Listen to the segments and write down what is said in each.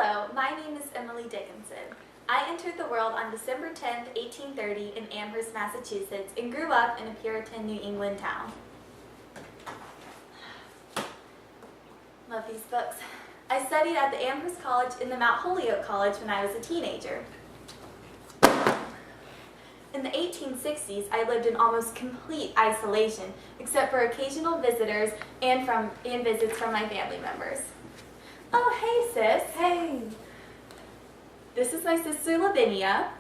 Hello, my name is Emily Dickinson. I entered the world on December 10, 1830 in Amherst, Massachusetts, and grew up in a Puritan New England town. Love these books. I studied at the Amherst College and the Mount Holyoke College when I was a teenager. In the 1860s, I lived in almost complete isolation, except for occasional visitors and visits from my family members. Oh, hey, sis. Hey. This is my sister, Lavinia.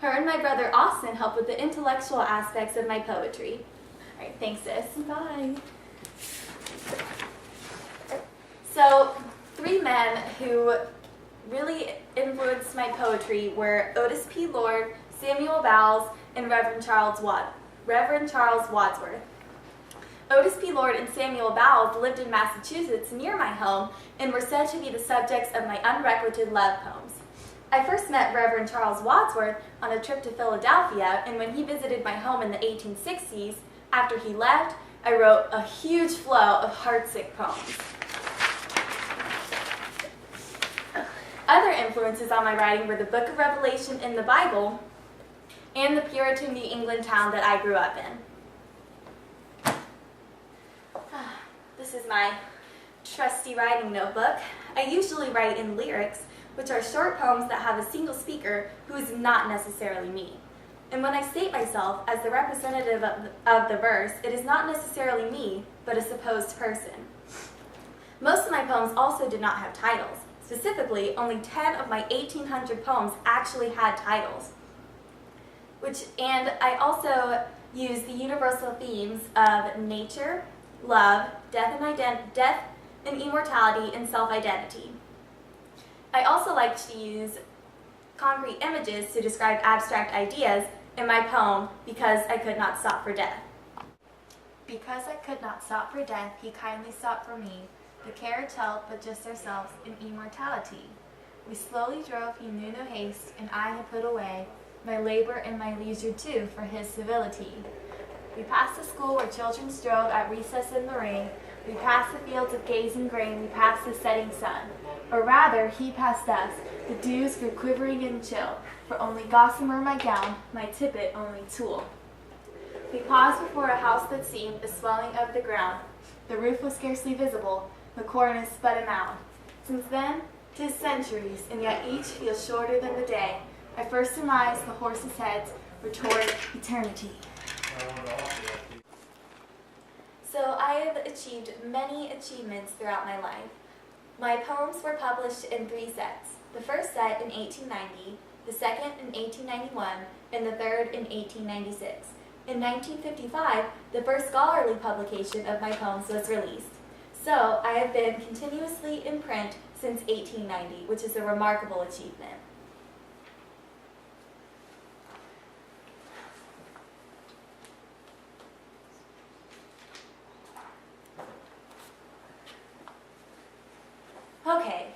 Her and my brother, Austin, help with the intellectual aspects of my poetry. All right, thanks, sis. Bye. So, three men who really influenced my poetry were Otis P. Lord, Samuel Bowles, and Reverend Charles Wadsworth. Otis P. Lord and Samuel Bowles lived in Massachusetts near my home and were said to be the subjects of my unrequited love poems. I first met Reverend Charles Wadsworth on a trip to Philadelphia, and when he visited my home in the 1860s, after he left, I wrote a huge flow of heartsick poems. Other influences on my writing were the Book of Revelation in the Bible and the Puritan New England town that I grew up in. This is my trusty writing notebook. I usually write in lyrics, which are short poems that have a single speaker who is not necessarily me. And when I state myself as the representative of the verse, it is not necessarily me, but a supposed person. Most of my poems also did not have titles. Specifically, only 10 of my 1,800 poems actually had titles. And I also use the universal themes of nature, love, death and immortality, and self-identity. I also like to use concrete images to describe abstract ideas in my poem, Because I Could Not Stop for Death. Because I could not stop for death, he kindly stopped for me. The carriage held but just ourselves in immortality. We slowly drove, he knew no haste, and I had put away my labor and my leisure too for his civility. We passed the school where children strove at recess in the rain. We passed the fields of gazing grain. We passed the setting sun. Or rather, he passed us. The dews grew quivering and chill, for only gossamer my gown, my tippet only tulle. We paused before a house that seemed a swelling of the ground. The roof was scarcely visible, the cornice but a mound. Since then, 'tis centuries, and yet each feels shorter than the day. I first surmised the horses' heads were toward eternity. So I have achieved many achievements throughout my life. My poems were published in 3 sets. The first set in 1890, the second in 1891, and the third in 1896. In 1955, the first scholarly publication of my poems was released. So I have been continuously in print since 1890, which is a remarkable achievement. Okay,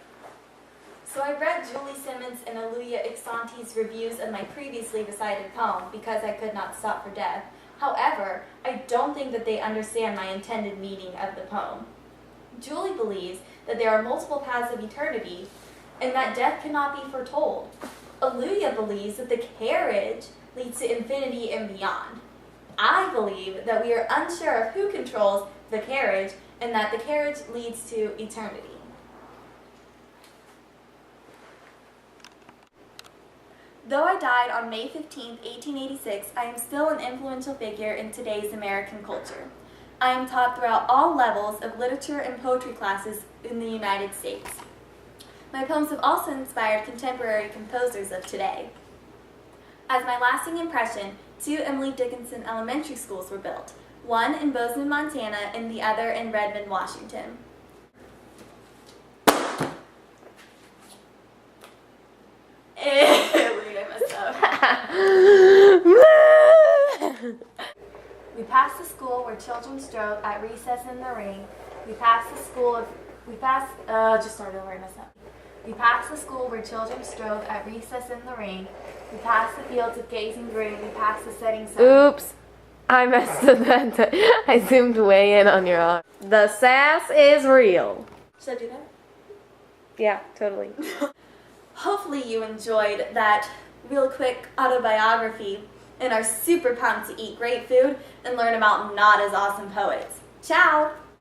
so I read Julie Simmons and Aluya Ixanti's reviews of my previously recited poem, Because I Could Not Stop for Death. However, I don't think that they understand my intended meaning of the poem. Julie believes that there are multiple paths of eternity and that death cannot be foretold. Aluya believes that the carriage leads to infinity and beyond. I believe that we are unsure of who controls the carriage and that the carriage leads to eternity. Though I died on May 15, 1886, I am still an influential figure in today's American culture. I am taught throughout all levels of literature and poetry classes in the United States. My poems have also inspired contemporary composers of today. As my lasting impression, 2 Emily Dickinson elementary schools were built, one in Bozeman, Montana, and the other in Redmond, Washington. We passed the school where children strove at recess in the rain. We passed the school where children strove at recess in the rain. We passed the fields of gazing grain. We passed the setting sun. Oops. I messed up that. I zoomed way in on your arm. The sass is real. Should I do that? Yeah, totally. Hopefully you enjoyed that real quick autobiography and are super pumped to eat great food and learn about not as awesome poets. Ciao!